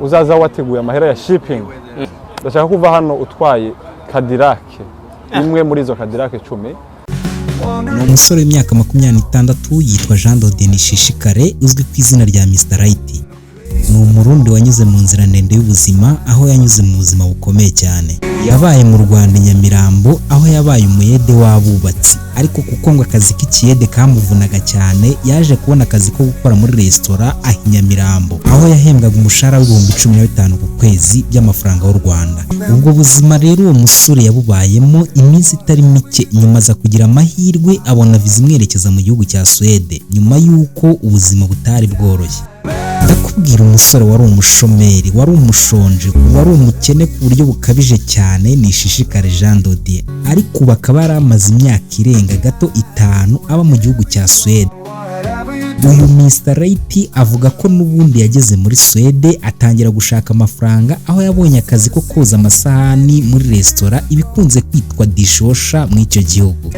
uzaza wateguye amahera ya shipping ndashaka kuva hano utwaye Cadillac imwe muri izo Cadillac 10. Ni umusore w'imyaka 26 yitwa Jean de Dieu Nishishikare uzwi ku izina rya Mr Right. Ni umurundi wanyuze mu nzira ndende y'ubuzima aho yanyuze mu buzima bukomeye cyane. Yabaye mu Rwanda Nyamirambo aho yabaye umuyede w'abubatsi, ariko kuko ngo akazi k'ikiyede kamuvunaga cyane yaje kubona akazi ko gukora muri restaurant Nyamirambo aho yahembwaga umushahara w'ibihumbi 15 ku kwezi by'amafaranga y'u Rwanda. Ubwo buzima rero uwo musore yabubayemo iminsi itari mike nyuma za kugira amahirwe abona viza imwerekeza mu gihugu cya Swede nyuma y'uko ubuzima butari bworoshye. Ndakubwira umusore wari umushomeri, wari umushonje, wari umukene ku buryo bukabije cyane Nishishikare Jean de Dieu, ariko bakaba baramaze imyaka irenga gato 5 aba mu gihugu cya Swede. Uyu Mr Right avuga ko n'ubundi yageze muri Swede atangira gushaka amafaranga aho yabonye akazi ko koza amasahani muri restaurant ibikunze kwitwa dishwasher mu icyo gihugu.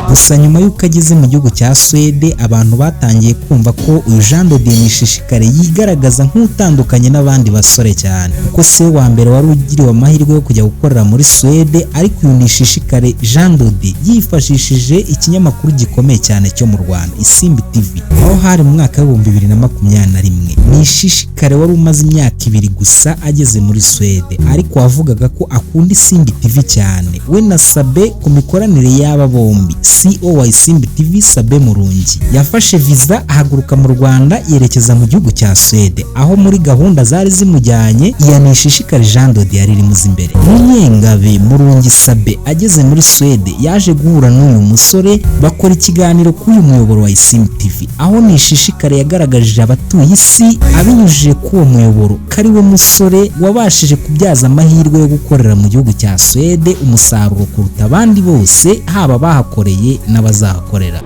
Gusa nyuma y'uko ageze mu gihugu cya Swede abantu batangiye kumva ko uyu Jean de Dieu Nishishikare yigaragaza nk'utandukanye n'abandi basore cyane, kuko se wa mbere wari ugiriwe amahirwe yo kujya gukorera muri Swede, ariko uyu Nishishikare Jean de Dieu yifashishije ikinyamakuru gikomeye cyane cyo mu Rwanda Isimbi TV aho hari mu mwaka wa 2021. Nishishikare wari umaze imyaka 2 gusa ageze muri Swede, ariko wavugaga ko akunda Isimbi TV cyane. We na Sabe ku mikoranire y'aba bombi, CEO wa Isimbi TV Sabe Murungi yafashe viza ahaguruka mu Rwanda yerekeza mu gihugu cya Swede, aho muri gahunda zari zimujyanye iya Nishishikare Jean de Dieu yari muzi imbere. Munyengabe Murungi Sabe ageze muri Swede yaje guhura n'uyu musore bakora ikiganiro k'uyu muyoboro wa Isimbi TV, aho Nishishikare yagaragaje abatuye isi abinyujije ku uwo muyoboro kari we musore wabashije kubyaza amahirwe yo gukorera mu gihugu cya Swede umusaruro kuruta abandi bose, haba bahakoreye n'abazahakorera.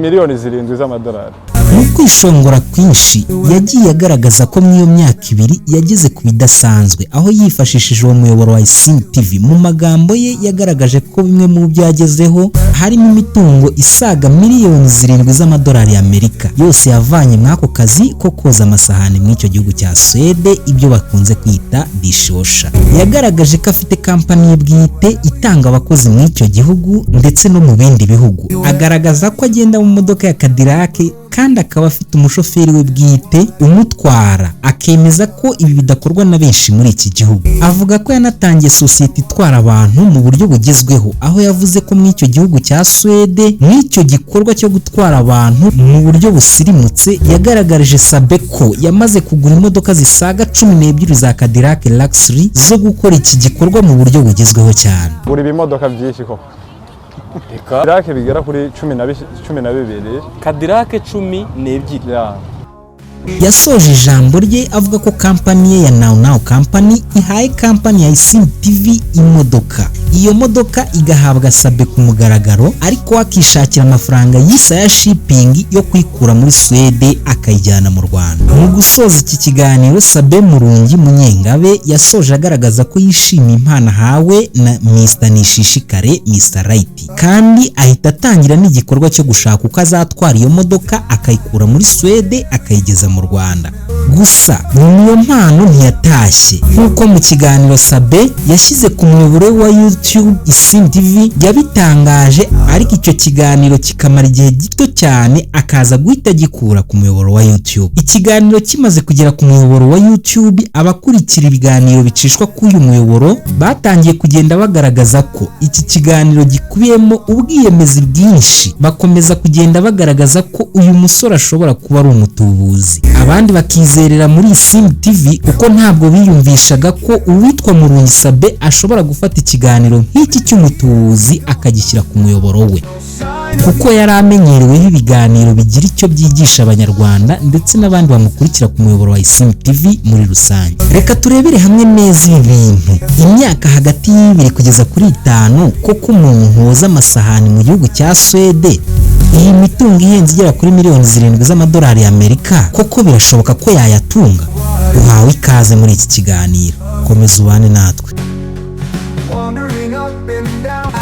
Miliyoni 7 z'amadolari. Mu kwishongora kwinshi yagiye agaragaza ko mu iyo myaka 2 yageze ku bidasanzwe, aho yifashishije uwo muyoboro wa Isimbi TV. Mu magambo ye yagaragaje ko bimwe mu byo yagezeho harimo imitungo isaga miliyoni 7 z'amadolari y'Amerika, yose yavanye mwako kazi ko koza amasahani mu icyo gihugu cya Swede, ibyo bakunze kwita dishwasher. Yagaragaje ko afite kampani ye bwite itanga abakozi mu icyo gihugu ndetse no mu bindi bihugu. Agaragaza ko agenda mu modoka ya Cadillac kandi akaba afite umushoferi we bwite umutwara, akemeza ko ibi bidakorwa na benshi muri iki gihugu. Avuga ko yanatangiye sosiyete itwara abantu mu buryo bugezweho, aho yavuze ko mu icyo gihugu cya Swede n'icyo gikorwa cyo gutwara abantu mu buryo busirimutse yagaragarije Sabe ko yamaze kugura imodoka zisaga 12 za Cadillac Luxury zo gukora iki gikorwa mu buryo bugezweho cyane. Buri bimodoka byinshi koko Cadillac bigera kuri 12 Cadillac 12. Yasoje ijambo rye avuga ko kampani ye ya Now Company ihaye kampani ya Isimbi TV imodoka. Iyo modoka igahabwa Sabe ku mugaragaro, ariko akishakira amafaranga y'isa ya shipping yo kwikura muri Swede akayijyana mu Rwanda. Mu gusoza iki kiganiro Sabe Murungi Munyengabe yasoje agaragaza ko yishimiye impano hawe na Mr Nishishikare Mr Right, kandi ahita atangira n'igikorwa cyo gushaka uko azatwara iyo modoka akayikura muri Swede akayigeza mu Rwanda. Gusa niyo mpano ntiyatashye, nkuko mu kiganiro Sabe yashyize ku muyoboro wa YouTube Isimbi TV yabitangaje, ariko icyo kiganiro kikamara igihe gito cyane akaza guhita gikura ku muyoboro wa YouTube. Ikiganiro kimaze kugera ku muyoboro wa YouTube, abakurikira ibiganiro bicishwa k'uyu muyoboro batangiye kugenda bagaragaza ko iki kiganiro gikubiyemo ubwiyemezi bwinshi, bakomeza kugenda bagaragaza ko uyu musore ashobora kuba ari umutubuzi. Abandi bakizerera muri Isimbi TV kuko ntabwo biyumvishaga ko uwitwa Murungi Sabe ashobora gufata ikiganiro nk'iki cy'umutubuzi akagishyira ku muyoboro we, kuko yari amenyereweho ibiganiro bigira icyo byigisha abanyarwanda ndetse n'abandi bamukurikira ku muyoboro wa Isimbi TV muri rusange. Reka turebere hamwe neza ibi bintu. Imyaka hagati y'2 kugeza kuri 5 koko umuntu woza amasahani mu gihugu cya Swede, iyi mitungo ihenze igera kuri miliyoni 7 z'amadolari y'Amerika, koko birashoboka ko yayatunga? Uhawe ikaze muri iki kiganiro, komeza ubane natwe.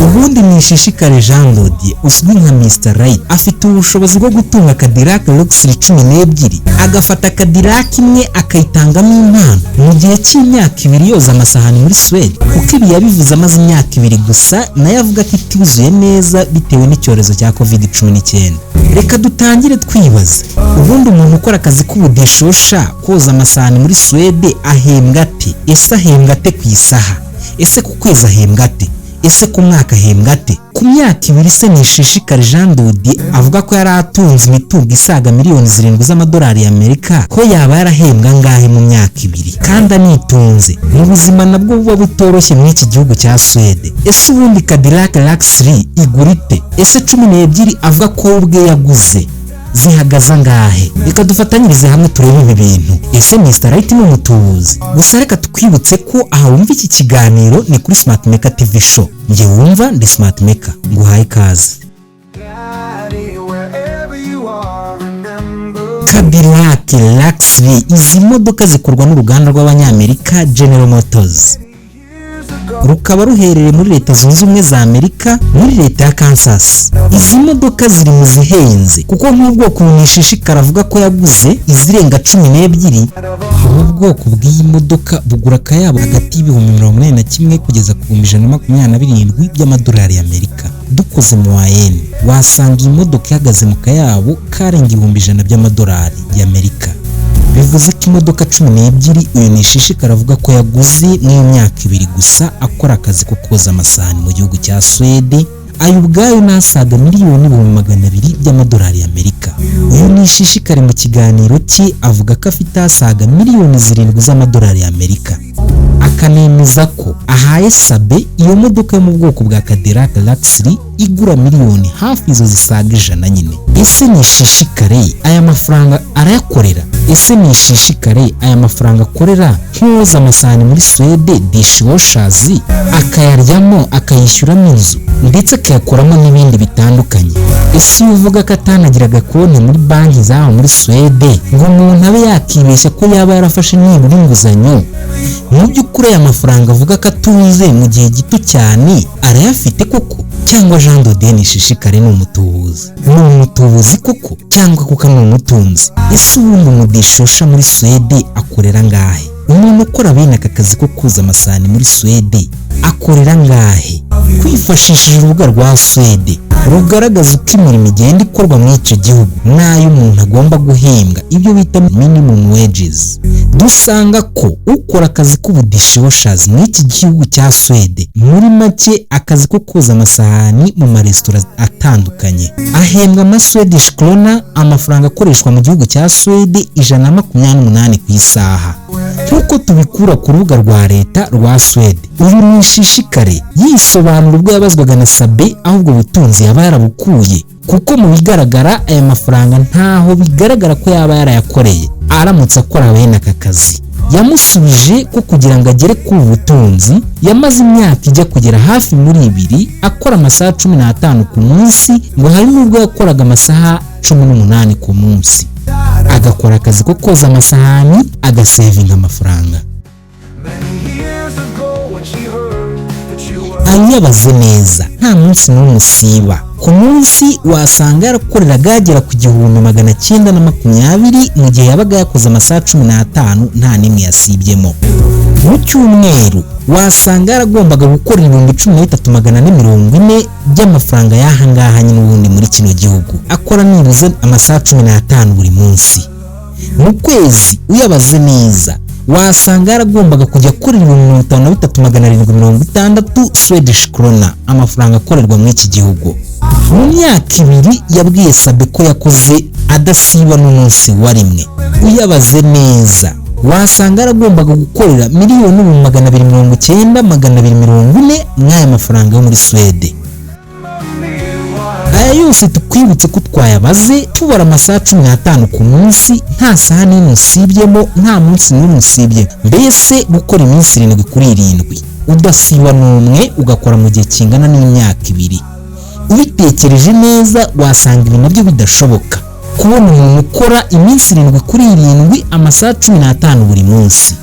Ubundi Nishishikare Jean Dodier uzwi nka Mr Right afite ubushobozi bwo gutunga Cadillac Luxury 12 agafata Cadillac imwe akayitangamo impano mu gihe cy'imyaka 2 yoza amasahani muri Sweden, kuko ibi yabivuze amaze imyaka 2 gusa, nayo avuga ko ituzuye neza bitewe n'icyorezo cya COVID-19. Reka dutangire twibaza, ubundi umuntu ukora akazi k'ubudishosha koza amasahani muri Sweden ahembwa ate? Ese ahembwa ate ku isaha? Ese ku kwezi ahembwa ate? Ese ku mwaka ahembwa ate? Ku myaka 2 se Nishishikare Jean Dodier avuga ko yari atunze imitungo isaga miliyoni 7 z'amadolari y'Amerika, ko yaba yarahembwa ngahe mu myaka 2 kandi anitunze mu buzima nabwo buba butoroshye muri iki gihugu cya Sweden. Ese ubundi Cadillac Luxury igura ite? Ese 12 avuga ko ubwe yaguze zihagaza ngahe? Reka dufatanyirize hamwe turebe ibi bintu. Ese Mr Right ni umutubuzi? Gusa reka tukwibutse ko aha wumva iki kiganiro ni kuri Smart Maker TV show. Nge wumva ndi Smart Maker, nguhaye ikaze. Cadillac Luxury, izi modoka zikorwa n'uruganda rw'Abanyamerika General Motors, rukaba ruherereye muri Leta Zunze Ubumwe za Amerika muri leta ya Kansas. Izi modoka ziri mu zihenze kuko nk'ubwoko Nishishikare avuga ko yaguze izirenga 12. Ubu bwoko bw'iyi modoka bugura akayabo hagati y'ibihumbi 81 kugeza ku 127 by'amadolari y'Amerika. Dukoze mu wayeni wasanga iyi modoka ihagaze mu kayabo karenga 100 by'amadolari y'Amerika. Bivuze ko imodoka 12 uyu Nishishikare avuga ko yaguze mu myaka 2 gusa akora akazi ko koza amasahani mu gihugu cya Sweden, ayo ubwayo nasaga miliyoni 200 by'amadolari y'Amerika. Uyu Nishishikare mu kiganiro cye avuga ko afite asaga miliyoni 7 z'amadolari y'Amerika, akanemeza ko ahaye Sabe iyo modoka yo mu bwoko bwa Cadillac Luxury igura miliyoni hafi izo zisaga 100 nyine. Ese Nishishikare aya mafaranga arayakorera? Ese Nishishikare aya mafaranga akorera nk'uwoza amasahani muri Sweden dishwashers akayaryamo akayishyuramo inzu ndetse akayakoramo n'ibindi bitandukanye? Ese uvuga ko atanagiraga konti muri banki zaho muri Sweden ngo umuntu abe yakibeshya ko yaba yarafashe nibura inguzanyo? Mu by'ukuri aya mafaranga avuga ko atunze mu gihe gito cyane arayafite koko? Cyangwa Jean Dodier Nishishikare ni umutubuzi? Ni umutubuzi koko cyangwa kuko ni umutunzi? Ese ubundi umudishosha muri Sweden akorera ngahe? Umuntu ukora bene aka kazi ko kuza amasahani muri Sweden akorera ngahe? Kwifashishije urubuga rwa Sweden rugaragaza uko imirimo igenda ikorwa muri icyo gihugu n'ayo umuntu agomba guhembwa, ibyo bita minimum wages, dusanga ko ukora akazi k'ubudishwashers muri iki gihugu cya Sweden muri make akazi ko koza amasahani mu maresitora atandukanye ahembwa ama Swedish krona, amafaranga akoreshwa mu gihugu cya Sweden 128 ku isaha, nk'uko tubikura ku rubuga rwa leta rwa Sweden. Uyu Nishishikare yisobanura ubwo yabazwaga na Sabe aho ubwo butunzi yaba yarabukuye, kuko mu bigaragara aya mafaranga ntaho bigaragara ko yaba yarayakoreye aramutse akora bene aka kazi. Yamusubije ko kugira ngo agere ku butunzi yamaze imyaka ijya kugera hafi muri 2 akora amasaha 15 ku munsi, ngo hari n'ubwo yakoraga amasaha 18 ku munsi, agakora akazi ko koza amasahani agasevinga amafaranga. Ayabaze neza nta munsi n'umwe usiba. Ku munsi wasanga yarakoreraga agera ku 1920 mu gihe yabaga yakoze amasaha 15 nta nimwe yasibyemo. Mu cyumweru wasanga yaragombaga gukora 13,440 by'amafaranga y'ahangahanye n'ubundi muri kino gihugu, akora nibuze amasaha 15 buri munsi. Mu kwezi uyabaze neza wasanga yaragombaga kujya kuri 53,760 Swedish krona, amafaranga akorerwa muri iki gihugu. Mu myaka 2 yabwiye Sabe ko yakoze adasiba n'umunsi wa rimwe. Uyabaze neza wasanga yaragombaga gukorera miliyoni 290,240 mw'aya mafaranga yo muri Sweden. Aya yose tukwibutse ko twayabaze tubara amasaha 15 ku munsi, nta saha n'imwe usibyemo, nta munsi n'umwe usibye, mbese gukora iminsi 7 kuri 7 udasiba n'umwe, ugakora mu gihe kingana n'imyaka 2. Ubitekereje neza wasanga ibi nabyo bidashoboka, kubona umuntu ukora iminsi 7 kuri 7 amasaha 15 buri munsi.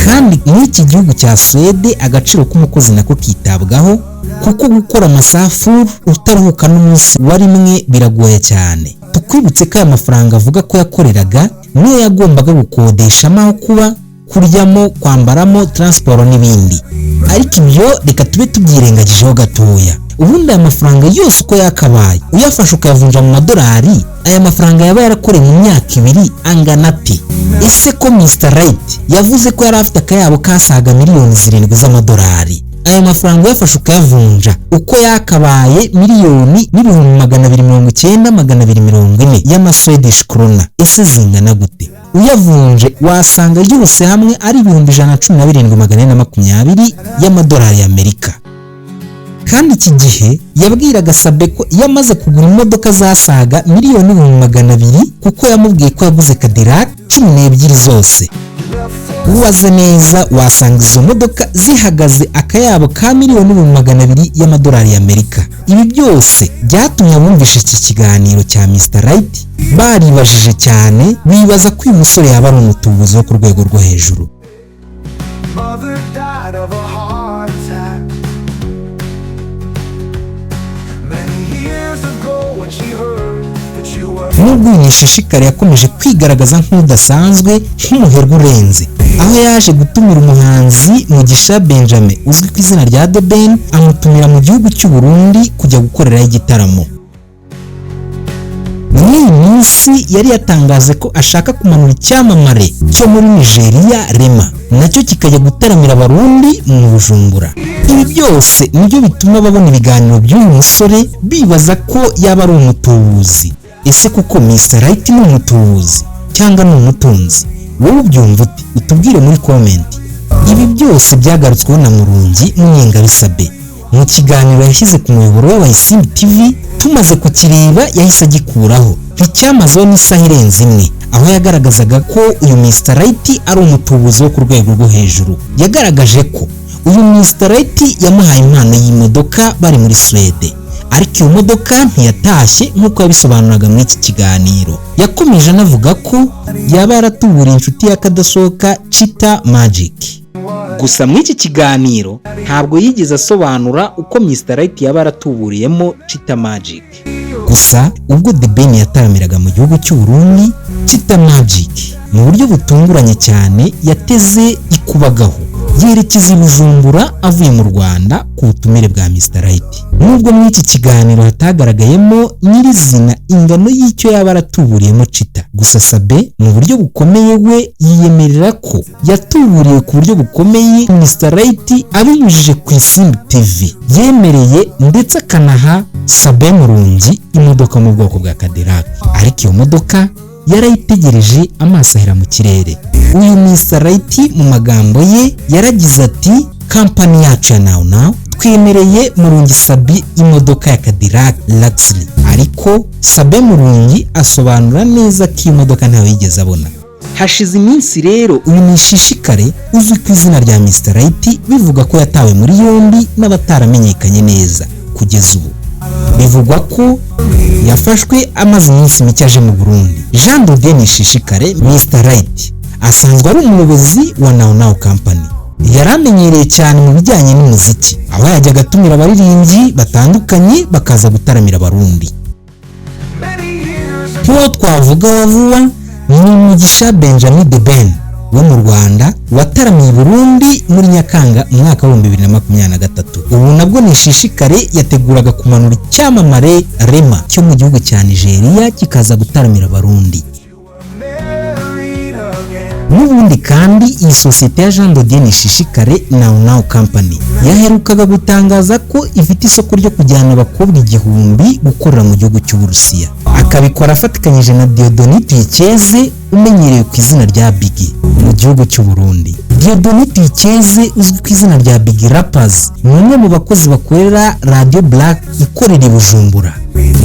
Kandi muri iki gihugu cya Sweden agaciro k'umukozi nako kitabwaho, kuko gukora amasafuru utaruhuka n'umunsi wa rimwe biragoye cyane. Tukwibutse ko aya mafaranga avuga ko yakoreraga niyo yagombaga gukodeshamo aho kuba, kuryamo, kwambaramo, transport n'ibindi. Ariko ibyo reka tube tubyirengagijeho gatoya. Ubundi aya mafaranga yose uko yakabaye uyafashe ukayavunja mu madolari, aya mafaranga yaba yarakoreye mu myaka 2 angana ate? Ese ko Mr Right yavuze ko yari afite akayabo kasaga miliyoni 7 z'amadolari, aya mafaranga yafashe ukayavunja uko yakabaye miliyoni n'ibihumbi 290,240 y'amaswedish krona, ese zingana gute? Uyavunje wasanga yose hamwe ari ibihumbi 117,420 y'amadolari y'Amerika. Kandi iki gihe yabwiraga Sabe ko yamaze kugura imodoka zasaga miliyoni 200,000 kuko yamubwiye ko yaguze Cadillac 12 zose. Uwaze neza wasanga izo modoka zihagaze akayabo ka miliyoni 200,000 y'amadolari y'Amerika. Ibi byose byatumye abumvisha iki kiganiro cya Mr Right baribajije cyane, bibaza ko uyu musore yaba ari umutubuzi wo ku rwego rwo hejuru. Nubwo uyu Nishishikare yakomeje kwigaragaza nk'udasanzwe nk'umuherwe urenze, aho yaje gutumira umuhanzi Mugisha Benjamin uzwi ku izina rya The Ben, amutumira mu gihugu cy'u Burundi kujya gukoreraho igitaramo. Muri iyi minsi yari yatangaje ko ashaka kumanura icyamamare cyo muri Nigeria Rema, nacyo kikajya gutaramira abarundi mu Bujumbura. Ibi byose nibyo bituma babona ibiganiro by'uyu musore bibaza ko yaba ari umutubuzi. Ese kuko Mr Right ni umutubuzi cyangwa ni umutunzi? Wowe ubyumva ute? Utubwire muri comment. Ibi byose byagarutsweho na Murungi Munyengabe Sabe mu kiganiro yashyize ku muyoboro wa Isimbi TV. Tumaze kukireba yahise agikuraho nticyamazeho n'isaha irenze imwe, aho yagaragazaga ko uyu Mr Right ari umutubuzi wo ku rwego rwo hejuru. Yagaragaje ko uyu Mr Right yamuhaye impano y'imodoka bari muri Swede, ariko iyo modoka ntiyatashye nk'uko yabisobanuraga muri iki kiganiro. Yakomeje anavuga ko yaba yaratuburiye inshuti y'akadasohoka Chita Magic. Gusa muri iki kiganiro ntabwo yigeze asobanura uko Mr Right yaba yaratuburiyemo Chita Magic. Gusa ubwo The Ben yataramiraga mu gihugu cy'u Burundi, Chita Magic mu buryo butunguranye cyane yateze ikubagaho yerekeza i Bujumbura avuye mu Rwanda ku butumire bwa Mr Right. Nubwo muri iki kiganiro hatagaragayemo nyirizina ingano y'icyo yaba yaratuburiyemo Chita, gusa Sabe mu buryo bukomeye we yiyemerera ko yatuburiye ku buryo bukomeye Mr Right abinyujije ku Isimbi TV. Yemereye ndetse akanaha Sabe Murungi imodoka mu bwoko bwa Cadillac, ariko iyo modoka yarayitegereje amaso ahera mu kirere. Uyu Mr Right mu magambo ye yaragize ati, kampani yacu ya Now Now twemereye Murungi Sabe imodoka ya Cadillac Luxury. Ariko Sabe Murungi asobanura neza ko iyi modoka ntawe yigeze abona. Hashize iminsi rero uyu Nishishikare uzwi ku izina rya Mr Right bivuga ko yatawe muri yombi n'abataramenyekanye neza kugeza ubu. Bivugwa ko yafashwe amaze iminsi mike aje mu Burundi. Jean de Nishishikare Mr Right asanzwe ari umuyobozi wa Now Now Company. Yaramenyereye cyane mu bijyanye n'umuziki, aho yajyaga atumira abaririmbyi batandukanye bakaza gutaramira abarundi. Nk'uwo twavuga vuba ni Mugisha Benjamin The Ben wo mu Rwanda wataramiye Burundi muri Nyakanga mu mwaka wa 2023. Ubu nabwo Nishishikare yateguraga kumanura icyamamare Rema cyo mu gihugu cya Nigeria kikaza gutaramira abarundi. N'ubundi kandi iyi sosiyete ya Jean de Nishishikare Now Now Company yaherukaga gutangaza ko ifite isoko ryo kujyana abakobwa 1000 gukorera mu gihugu cy'Uburusiya, akabikora afatikanyije na Dieudonné Tuyikeze umenyerewe ku izina rya Biggie mu gihugu cy'u Burundi. Dieudonné Tuyikeze uzwi ku izina rya Biggie Rappers ni umwe mu bakozi bakorera Radio Black ikorera i Bujumbura.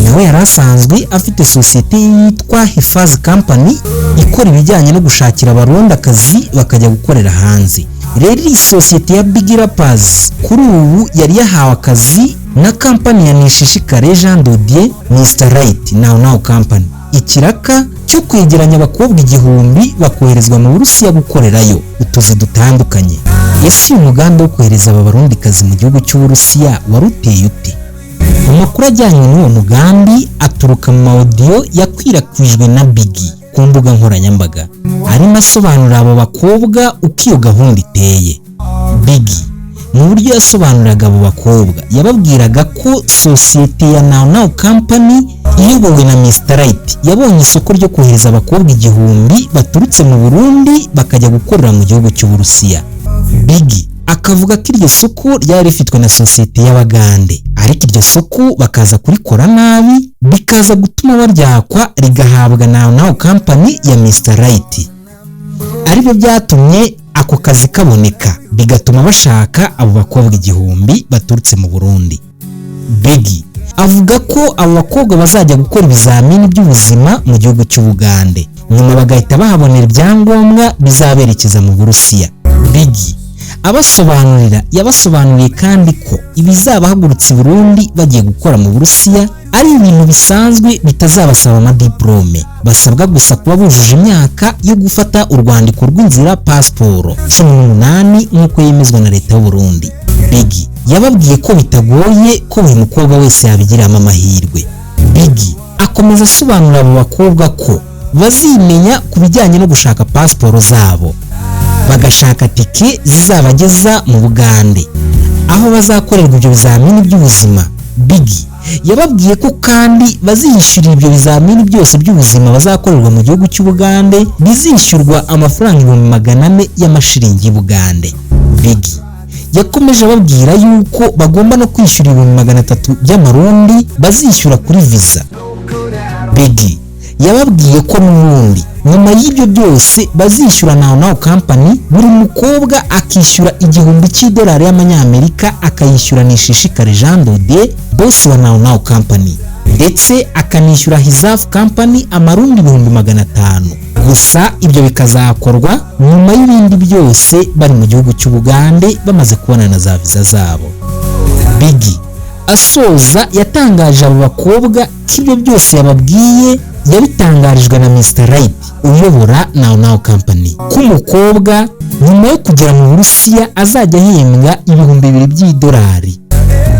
Nawe yarasanzwe afite sosiyete yitwa Hifaz Company ikora ibijyanye no gushakira abarundi akazi bakajya gukorera hanze. Rero iyi sosiyete ya Biggie Rappers kuri ubu yari yahawe akazi na kampani ya Nishishikare Jean de Mr Right Now Now Company. Ikiraka cyo kwegeranya abakobwa 1000 bakoherezwa mu Burusiya gukorerayo utuzi dutandukanye. Ese uyu mugambi wo kohereza aba barundikazi mu gihugu cy'Uburusiya waruteye ute? Amakuru ajyanye n'uwo mugambi aturuka mu audio yakwirakwijwe na Biggie ku mbuga nkoranyambaga, arimo asobanurira abo bakobwa uko iyo gahunda iteye. Biggie mu buryo yasobanuriraga abo bakobwa yababwiraga ko sosiyete ya Now Now Company iyobowe na Mr Right yabonye isoko ryo kohereza abakobwa 1000 baturutse mu Burundi bakajya gukorera mu gihugu cy'Uburusiya. Biggie akavuga ko iryo soko ryari rifitwe na sosiyete y'Abagande, ariko iryo soko bakaza kurikora nabi bikaza gutuma baryakwa rigahabwa Now Now Company ya Mr Right. Aribyo byatumye ako kazi kaboneka, bigatuma bashaka abo bakobwa 1000 baturutse mu Burundi. Biggie avuga ko abo bakobwa bazajya gukora ibizamini by'ubuzima mu gihugu cy'Ubugande, nyuma bagahita bahabonera ibyangombwa bizaberekeza mu Burusiya. Biggie yabasobanuriye kandi ko ibizabahagurutse i Burundi bagiye gukora mu Burusiya ari ibintu bisanzwe bitazabasaba amadiplome, basabwa gusa kuba bujuje imyaka yo gufata urwandiko rw'inzira pasiporo 18 nk'uko yemezwa na leta y'u Burundi. Biggie yababwiye ko bitagoye ko buri mukobwa wese yabigiramo amahirwe. Biggie akomeza asobanurira abo bakobwa ko bazimenya ku bijyanye no gushaka pasiporo zabo, bagashaka tike zizabageza mu Bugande aho bazakorerwa ibyo bizamini by'ubuzima. Biggie yababwiye ko kandi bazishyurira ibyo bizamini byose by'ubuzima bazakorerwa mu gihugu cy'Ubugande bizishyurwa amafaranga 400 y'amashiringi y'Ubugande. Biggie yakomeje ababwira yuko bagomba no kwishyura 300 by'amarundi bazishyura kuri visa. Biggie yababwiye ko n'ubundi nyuma y'ibyo byose bazishyura Now Now Company, buri mukobwa akishyura $1000 y'amanyamerika akayishyura Nishishikare Jean Dodier, boss wa Now Now Company, ndetse akanishyura Hizaf Company amarundi 500. Gusa ibyo bikazakorwa nyuma y'ibindi byose bari mu gihugu cy'Ubugande bamaze kubonana za visa zabo. Biggie asoza yatangaje abo bakobwa ko ibyo byose yababwiye yabitangarijwe na Mr Right uyobora Now Now Company, ko umukobwa nyuma yo kugera mu Burusiya azajya ahembwa $2000.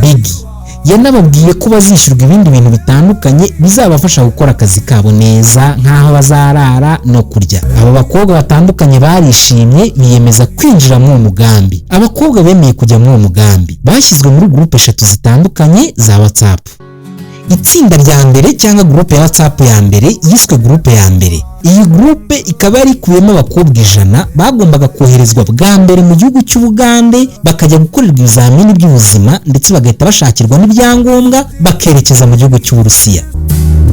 Biggie yanababwiye ko bazishyurwa ibindi bintu bitandukanye bizabafasha gukora akazi kabo neza, nk'aho bazarara no kurya. Abo bakobwa batandukanye barishimye biyemeza kwinjira mu mugambi. Abakobwa bemeye kujya mu mugambi bashyizwe muri groupe 3 zitandukanye za WhatsApp. Itsinda rya mbere cyangwa groupe ya WhatsApp ya mbere yiswe groupe ya mbere. Iyi groupe ikaba yari ikubiyemo abakobwa 100 bagombaga koherezwa bwa mbere mu gihugu cy'Ubugande bakajya gukorerwa ibizamini by'ubuzima, ndetse bagahita bashakirwa n'ibyangombwa bakerekeza mu gihugu cy'Uburusiya.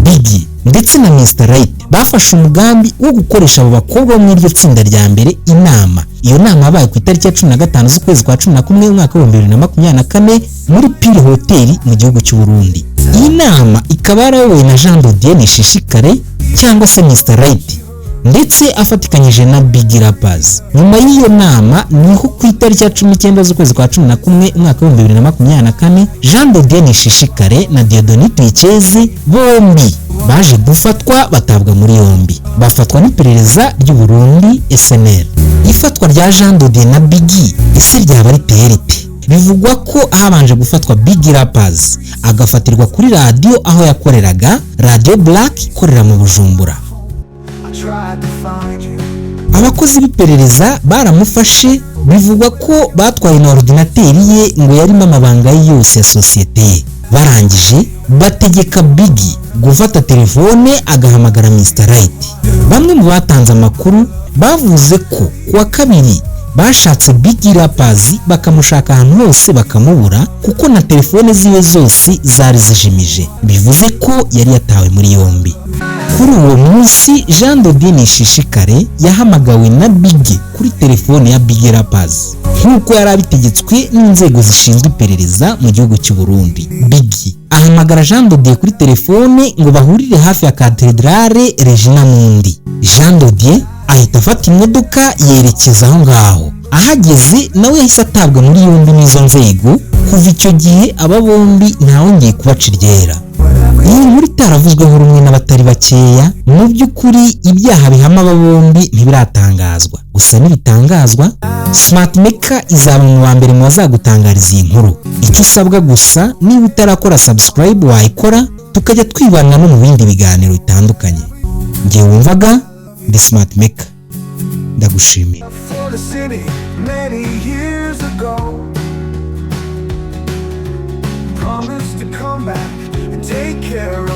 Biggie ndetse na Mr Right bafashe umugambi wo gukoresha abo bakobwa mu iryo tsinda rya mbere inama. Iyo nama yabaye ku itariki ya 15 z'ukwezi kwa 11 umwaka wa 2024 muri Pire Hotel mu gihugu cy'u Burundi. Iyi nama ikaba yarayobowe na Jean Dodier Nishishikare cyangwa se Mr Right, ndetse afatikanyije na Biggie Rappers. Nyuma y'iyo nama niho ku itariki ya 19 z'ukwezi kwa 11 umwaka wa 2024 Jean Dodier Nishishikare na Dieudonné Tuyikeze bombi baje gufatwa batabwa muri yombi, bafatwa n'iperereza ry'u Burundi SNL. Ifatwa rya Jean Dodier na Biggie ese ryaba riteye rite? Bivugwa ko habanje gufatwa Biggie Rappers agafatirwa kuri radio aho yakoreraga Radio Black ikorera mu Bujumbura. Abakozi b'iperereza baramufashe, bivugwa ko batwaye na ordinateri ye ngo yarimo amabanga yose ya societe ye. Barangije bategeka Biggie gufata telefone agahamagara Mr Right. Bamwe mu batanze amakuru bavuze ko kuwa kabiri bashatse Biggie Rappers bakamushaka ahantu hose bakamubura, kuko na telefone ziwe zose zari zijimije, bivuze ko yari yatawe muri yombi. Kuri uwo munsi Jean Dodier Nishishikare yahamagawe na Biggie kuri telefone ya Biggie Rappers nk'uko yari abitegetswe n'inzego zishinzwe iperereza mu gihugu cy'u Burundi. Biggie ahamagara Jean Dodier kuri telefone ngo bahurire hafi ya Cathedrale Regina Mundi. Jean Dodier ahita afata imodoka yerekeza aho ngaho. Ahageze nawe yahise atabwa muri yombi n'izo nzego. Kuva icyo gihe aba bombi ntawongeye kubaca iryera. iyi nkuru itaravuzweho rumwe n'abatari bakeya. Mu by'ukuri ibyaha bihama aba bombi ntibiratangazwa, gusa nibitangazwa Smart Maker izaba mu wa mbere mu bazagutangariza iyi nkuru. Icyo usabwa gusa niba utarakora subscribe wayikora, tukajya twibana no mu bindi biganiro bitandukanye. Ngiye wumvaga The Smart Maker, ndagushimiye. Promise to come back and take care